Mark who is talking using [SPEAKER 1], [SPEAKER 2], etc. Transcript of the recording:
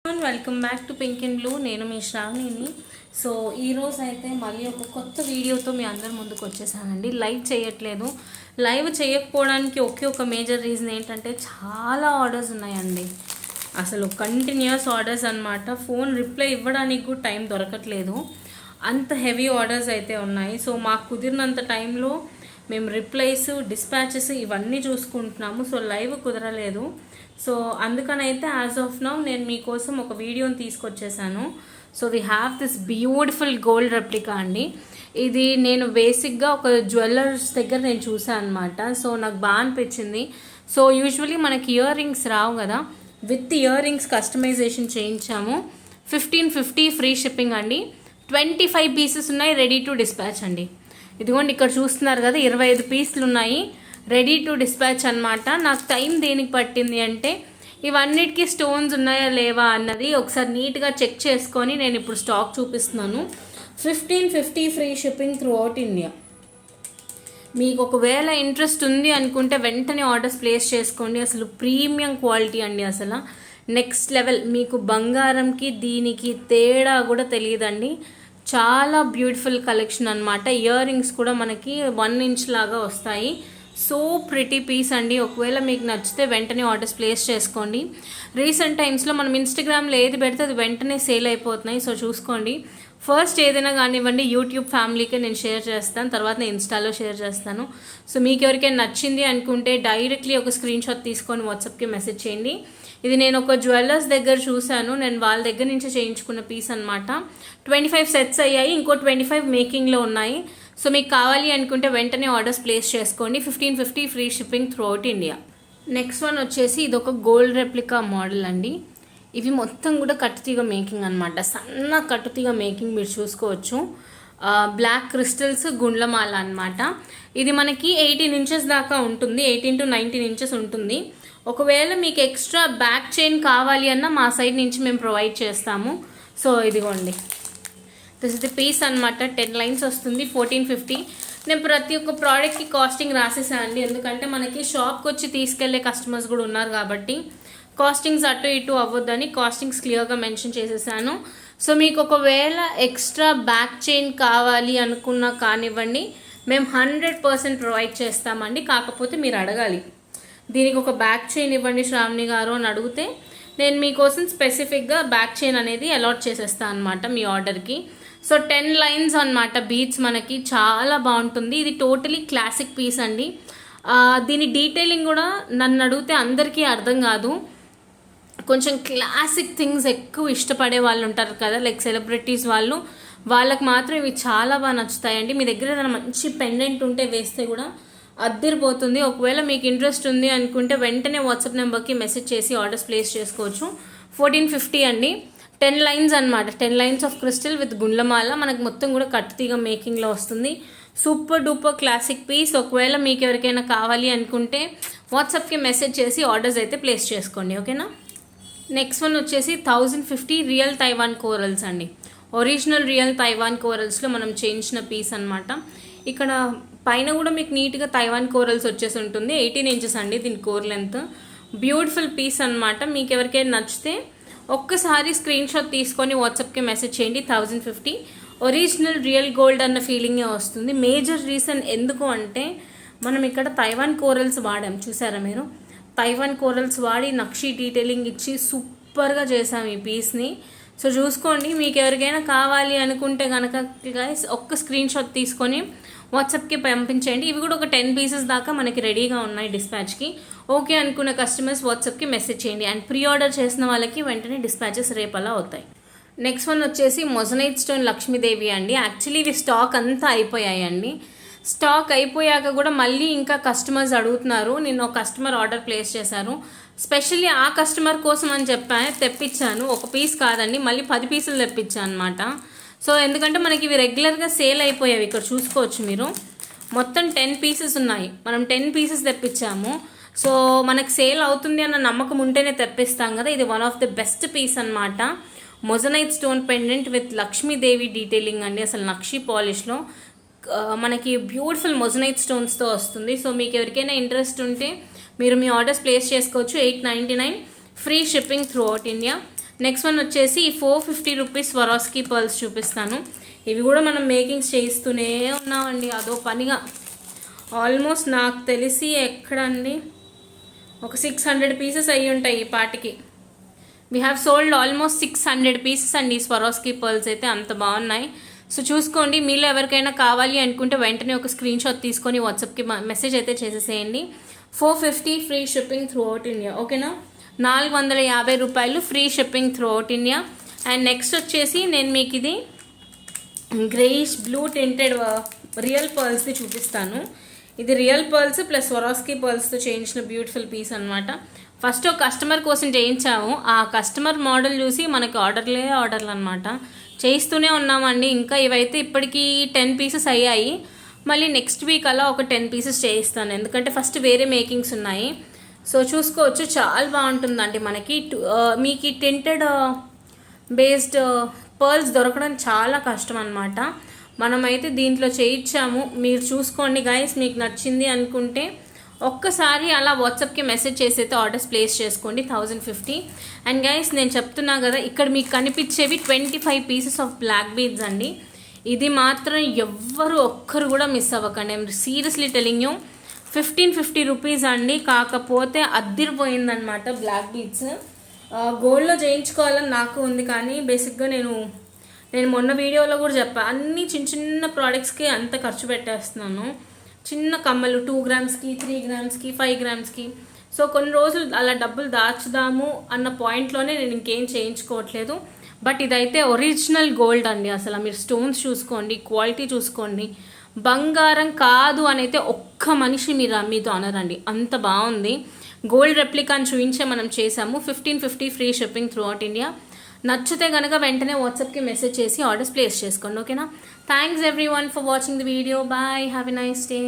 [SPEAKER 1] Welcome back to pink and blue. నేను మీ శ్రావణిని. So ఈరోజు అయితే మళ్ళీ ఒక కొత్త వీడియోతో మీ అందరి ముందుకు వచ్చేసానండి. లైవ్ చేయట్లేదు. లైవ్ చేయకపోవడానికి ఒకే ఒక మేజర్ రీజన్ ఏంటంటే చాలా ఆర్డర్స్ ఉన్నాయండి. అసలు కంటిన్యూస్ ఆర్డర్స్ అనమాట. ఫోన్ రిప్లై ఇవ్వడానికి కూడా టైం దొరకట్లేదు. అంత హెవీ ఆర్డర్స్ అయితే ఉన్నాయి. సో మాకు కుదిరినంత టైంలో మేము రిప్లైస్, డిస్పాచెస్ ఇవన్నీ చూసుకుంటున్నాము. సో లైవ్ కుదరలేదు. సో అందుకనైతే యాజ్ ఆఫ్ నౌ నేను మీకోసం ఒక వీడియోని తీసుకొచ్చేసాను. So we have this beautiful gold replica అండి. ఇది నేను బేసిక్గా ఒక జ్యువెలర్స్ దగ్గర నేను చూసాను అనమాట. సో నాకు బాగా అనిపించింది. సో యూజువలీ మనకి ఇయర్ రింగ్స్ రావు కదా, విత్ ఇయర్ రింగ్స్ కస్టమైజేషన్ చేయించాము. 1550 ఫ్రీ షిప్పింగ్ అండి. 25 పీసెస్ ఉన్నాయి, రెడీ టు డిస్పాచ్ అండి. ఇదిగోండి ఇక్కడ చూస్తున్నారు కదా, 25 పీసులు ఉన్నాయి, రెడీ టు డిస్పాచ్ అనమాట. నాకు టైం దేనికి పట్టింది అంటే ఇవన్నిటికీ స్టోన్స్ ఉన్నాయా లేవా అన్నది ఒకసారి నీట్గా చెక్ చేసుకొని నేను ఇప్పుడు స్టాక్ చూపిస్తున్నాను. 1550 free shipping through out India. మీకు ఒకవేళ ఇంట్రెస్ట్ ఉంది అనుకుంటే వెంటనే ఆర్డర్స్ ప్లేస్ చేసుకోండి. అసలు ప్రీమియం క్వాలిటీ అండి, అసలు నెక్స్ట్ లెవెల్. మీకు బంగారంకి దీనికి తేడా కూడా తెలియదండి. చాలా బ్యూటిఫుల్ కలెక్షన్ అనమాట. ఇయర్ రింగ్స్ కూడా మనకి 1 ఇంచ్ లాగా వస్తాయి. సో ప్రిటీ పీస్ అండి. ఒకవేళ మీకు నచ్చితే వెంటనే ఆర్డర్స్ ప్లేస్ చేసుకోండి. రీసెంట్ టైమ్స్లో మనం ఇన్స్టాగ్రామ్లో ఏది పెడితే అది వెంటనే సేల్ అయిపోతున్నాయి. సో చూసుకోండి. ఫస్ట్ ఏదైనా కానివ్వండి యూట్యూబ్ ఫ్యామిలీకే నేను షేర్ చేస్తాను, తర్వాత నేను ఇన్స్టాలో షేర్ చేస్తాను. సో మీకు ఎవరికైనా నచ్చింది అనుకుంటే డైరెక్ట్లీ ఒక స్క్రీన్ షాట్ తీసుకొని వాట్సాప్కి మెసేజ్ చేయండి. ఇది నేను ఒక జ్యువెలర్స్ దగ్గర చూశాను. నేను వాళ్ళ దగ్గర నుంచి చేయించుకున్న పీస్ అనమాట. 25 సెట్స్ అయ్యాయి, ఇంకో 25 మేకింగ్లో ఉన్నాయి. సో మీకు కావాలి అనుకుంటే వెంటనే ఆర్డర్స్ ప్లేస్ చేసుకోండి. 1550 free shipping through out India. Next one వచ్చేసి ఇది ఒక గోల్డ్ రెప్లికా మోడల్ అండి. ఇవి మొత్తం కూడా కట్టుతీగ మేకింగ్ అనమాట. సన్న కట్టుతీగ మేకింగ్ మీరు చూసుకోవచ్చు. బ్లాక్ క్రిస్టల్స్ గుండ్లమాల అనమాట. ఇది మనకి 18 ఇంచెస్ దాకా ఉంటుంది, 18 to 19 ఇంచెస్ ఉంటుంది. ఒకవేళ మీకు ఎక్స్ట్రా బ్యాక్ చైన్ కావాలి అన్న మా సైడ్ నుంచి మేము ప్రొవైడ్ చేస్తాము. సో ఇదిగోండి, దిస్ ఇస్ ది పీస్ అనమాట. 10 లైన్స్ వస్తుంది, 1450. నేను ప్రతి ఒక్క ప్రోడక్ట్కి కాస్టింగ్ రాసేసాను అండి, ఎందుకంటే మనకి షాప్కి వచ్చి తీసుకెళ్లే కస్టమర్స్ కూడా ఉన్నారు కాబట్టి కాస్టింగ్స్ అటు ఇటు అవ్వద్దని కాస్టింగ్స్ క్లియర్గా మెన్షన్ చేసేసాను. సో మీకు ఒకవేళ ఎక్స్ట్రా బ్యాక్ చైన్ కావాలి అనుకున్నా కానివ్వండి, మేము 100% ప్రొవైడ్ చేస్తామండి. కాకపోతే మీరు అడగాలి, దీనికి ఒక బ్యాక్ చైన్ ఇవ్వండి శ్రావణి గారు అని అడిగితే నేను మీకోసం స్పెసిఫిక్గా బ్యాక్ చైన్ అనేది అలాట్ చేసేస్తాను అనమాట మీ ఆర్డర్కి. సో 10 లైన్స్ అనమాట బీట్స్. మనకి చాలా బాగుంటుంది. ఇది టోటలీ క్లాసిక్ పీస్ అండి. దీని డీటెయిలింగ్ కూడా నన్ను అడిగితే అందరికీ అర్థం కాదు. కొంచెం క్లాసిక్ థింగ్స్ ఎక్కువ ఇష్టపడే వాళ్ళు ఉంటారు కదా, లైక్ సెలబ్రిటీస్ వాళ్ళకి మాత్రం ఇవి చాలా బాగా నచ్చుతాయండి. మీ దగ్గర ఏదైనా మంచి పెండెంట్ ఉంటే వేస్తే కూడా అద్దరిపోతుంది. ఒకవేళ మీకు ఇంట్రెస్ట్ ఉంది అనుకుంటే వెంటనే వాట్సాప్ నెంబర్కి మెసేజ్ చేసి ఆర్డర్స్ ప్లేస్ చేసుకోవచ్చు. 1450 అండి. 10 లైన్స్ అనమాట. 10 లైన్స్ ఆఫ్ క్రిస్టల్ విత్ గుండ్లమాల. మనకు మొత్తం కూడా కట్టుతీగ మేకింగ్లో వస్తుంది. Super duper classic piece. ఒకవేళ మీకు ఎవరికైనా కావాలి అనుకుంటే వాట్సాప్కి మెసేజ్ చేసి ఆర్డర్స్ అయితే ప్లేస్ చేసుకోండి, ఓకేనా. నెక్స్ట్ వన్ వచ్చేసి 1050 రియల్ తైవాన్ కోరల్స్ అండి. ఒరిజినల్ రియల్ తైవాన్ కోరల్స్లో మనం చేయించిన పీస్ అనమాట. ఇక్కడ పైన కూడా మీకు నీట్గా తైవాన్ కోరల్స్ వచ్చేసి ఉంటుంది. 18 ఇంచెస్ అండి దీని కోర్ లెంత్. బ్యూటిఫుల్ పీస్ అనమాట. మీకు ఎవరికైనా నచ్చితే ఒక్కసారి స్క్రీన్ షాట్ తీసుకొని వాట్సాప్కి మెసేజ్ చేయండి. 1050 ఒరిజినల్ రియల్ గోల్డ్ అన్న ఫీలింగే వస్తుంది. మేజర్ రీజన్ ఎందుకు అంటే మనం ఇక్కడ తైవాన్ కోరల్స్ వాడాం, చూసారా మీరు. తైవాన్ కోరల్స్ వాడి నక్షి డీటెయిలింగ్ ఇచ్చి సూపర్గా చేసాం ఈ పీస్ని. సో చూసుకోండి. మీకు ఎవరికైనా కావాలి అనుకుంటే కనుక గైస్ ఒక్క స్క్రీన్ షాట్ తీసుకొని వాట్సాప్కి పంపించండి. ఇవి కూడా ఒక 10 పీసెస్ దాకా మనకి రెడీగా ఉన్నాయి డిస్పాచ్కి. ఓకే అనుకున్న కస్టమర్స్ వాట్సాప్కి మెసేజ్ చేయండి. అండ్ ప్రీ ఆర్డర్ చేసిన వాళ్ళకి వెంటనే డిస్పాచెస్ రేపలా అవుతాయి. నెక్స్ట్ వన్ వచ్చేసి మొజనైట్ స్టోన్ లక్ష్మీదేవి అండి. యాక్చువల్లీ ఇవి స్టాక్ అంతా అయిపోయాయండి. స్టాక్ అయిపోయాక కూడా మళ్ళీ ఇంకా కస్టమర్స్ అడుగుతున్నారు. నిన్న ఒక కస్టమర్ ఆర్డర్ ప్లేస్ చేశారు. స్పెషల్లీ ఆ కస్టమర్ కోసం అని తెప్పించాను. ఒక పీస్ కాదండి, మళ్ళీ 10 పీసులు తెప్పించాను అనమాట. సో ఎందుకంటే మనకి ఇవి రెగ్యులర్గా సేల్ అయిపోయాయి. ఇక్కడ చూసుకోవచ్చు మీరు, మొత్తం 10 పీసెస్ ఉన్నాయి. మనం 10 పీసెస్ తెప్పించాము. సో మనకు సేల్ అవుతుంది అన్న నమ్మకం ఉంటేనే తెప్పిస్తాం కదా. ఇది one of the best piece అనమాట. Moissanite stone pendant with Lakshmidevi detailing అండి. అసలు నక్షి పాలిష్లో మనకి బ్యూటిఫుల్ మొజనైట్ స్టోన్స్తో వస్తుంది. సో మీకు ఎవరికైనా ఇంట్రెస్ట్ ఉంటే మీరు మీ ఆర్డర్స్ ప్లేస్ చేసుకోవచ్చు. 899 free shipping through out India. Next one వచ్చేసి 450 రూపీస్ స్వరాస్కి పర్ల్స్ చూపిస్తాను. ఇవి కూడా మనం మేకింగ్స్ చేయిస్తూనే ఉన్నామండి అదో పనిగా. ఆల్మోస్ట్ నాకు తెలిసి ఎక్కడండి ఒక 600 పీసెస్ అయ్యి ఉంటాయి ఈ పాటికి. We have sold almost 600 pieces అండి స్వరాస్కి పర్ల్స్ అయితే, అంత బాగున్నాయి. సో చూసుకోండి, మీలో ఎవరికైనా కావాలి అనుకుంటే వెంటనే ఒక స్క్రీన్ షాట్ తీసుకొని వాట్సాప్కి మెసేజ్ అయితే చేసేసేయండి. 450 free shipping through out India. ఓకేనా, 450 రూపాయలు free shipping through out India. And next వచ్చేసి నేను మీకు ఇది గ్రేయిష్ బ్లూ టెంటెడ్ రియల్ పర్ల్స్ది చూపిస్తాను. ఇది రియల్ పర్ల్స్ ప్లస్ స్వరాస్కి పర్ల్స్తో చేయించిన బ్యూటిఫుల్ పీస్ అనమాట. ఫస్ట్ ఒక కస్టమర్ కోసం చేయించాము, ఆ కస్టమర్ మోడల్ చూసి మనకి ఆర్డర్లు అనమాట చేయిస్తూనే ఉన్నామండి. ఇంకా ఇవైతే ఇప్పటికీ 10 పీసెస్ అయ్యాయి. మళ్ళీ నెక్స్ట్ వీక్ అలా ఒక 10 పీసెస్ చేయిస్తాను, ఎందుకంటే ఫస్ట్ వేరే మేకింగ్స్ ఉన్నాయి. సో చూసుకోవచ్చు, చాలా బాగుంటుందండి. మనకి మీకు ఈ టెంటెడ్ బేస్డ్ పర్ల్స్ దొరకడం చాలా కష్టం అనమాట. మనమైతే దీంట్లో చేయించాము, మీరు చూసుకోండి గైస్. మీకు నచ్చింది అనుకుంటే ఒక్కసారి అలా వాట్సాప్కి మెసేజ్ చేసి అయితే ఆర్డర్స్ ప్లేస్ చేసుకోండి 1050. అండ్ గైస్ నేను చెప్తున్నా కదా, ఇక్కడ మీకు కనిపించేవి 25 పీసెస్ ఆఫ్ బ్లాక్ బీడ్స్ అండి. ఇది మాత్రం ఎవ్వరు ఒక్కరు కూడా మిస్ అవ్వకండి. I'm seriously telling you. 1550 rupees అండి, కాకపోతే అద్దిరిపోయిందనమాట బ్లాక్ బీడ్స్. గోల్డ్లో చేయించుకోవాలని నాకు ఉంది, కానీ బేసిక్గా నేను మొన్న వీడియోలో కూడా చెప్పాను, అన్ని చిన్న చిన్న ప్రోడక్ట్స్కి అంత ఖర్చు పెట్టేస్తున్నాను. చిన్న కమ్మలు 2 గ్రామ్స్కి 3 గ్రామ్స్కి 5 గ్రామ్స్కి. సో కొన్ని రోజులు అలా డబ్బులు దాచుదాము అన్న పాయింట్లోనే నేను ఇంకేం చేయించుకోవట్లేదు. బట్ ఇదైతే ఒరిజినల్ గోల్డ్ అండి. అసలు మీరు స్టోన్స్ చూసుకోండి, క్వాలిటీ చూసుకోండి, బంగారం కాదు అని అయితే ఒక్క మనిషి మీతో అనరండి, అంత బాగుంది. గోల్డ్ రెప్లికాని చూపించే మనం చేసాము. 1550 free shipping through out India. నచ్చితే కనుక వెంటనే వాట్సాప్కి మెసేజ్ చేసి ఆర్డర్స్ ప్లేస్ చేసుకోండి. ఓకేనా, thanks everyone for watching the video. Bye, have a nice day.